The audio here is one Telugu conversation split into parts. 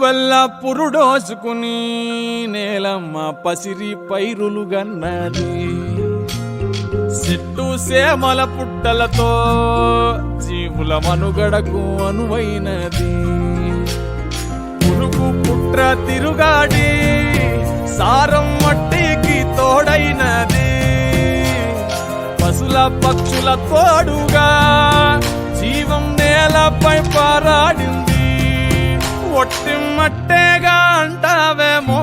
నిలువెల్ల పురుడోసుకుని నేలమ్మ పసిరి పైరులు గన్నది చెట్టు సేమల పుట్టలతో జీవుల మనుగడకు అనువైనది పురుగు పుట్ర తిరుగాడి సారం మట్టికి తోడైనది పశుల పక్షుల తోడుగా జీవం నేలపై పారాడింది ఒట్టి మట్టేగా అంటావేమో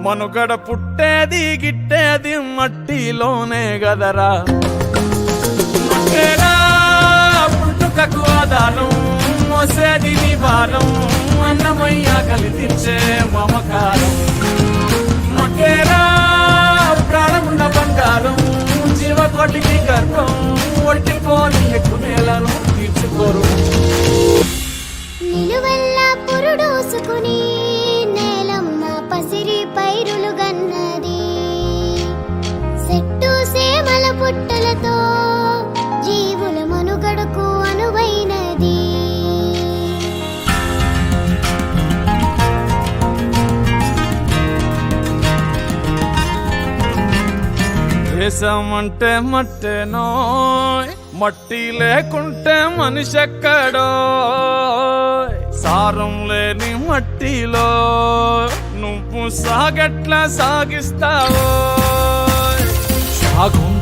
మనుగడ పుట్టేది గిట్టేది మట్టిలోనే గదరా మట్టేగా పుట్టుకకు ఆధారం మోసేది నివారం అన్నమయ్య కలితించే మమకారం మట్టేరా ప్రాణమున్న బంగారం జీవకోటికి గర్భం ఒట్టిపోని ఎక్కువ నేలను తీర్చుకోరు నిలువెల్ల పురుడోసుకుని నేలమ్మ పసిరి పైరులు గన్నది చెట్టు సేమల పుట్టలతో జీవుల మనుగడకు అనువైనది దేశం అంటే మట్టేనో మట్టి లేకుంటే మనిషి ఎక్కడో సారం లేని మట్టిలో నువ్వు సాగట్లా సాగిస్తావో సాగు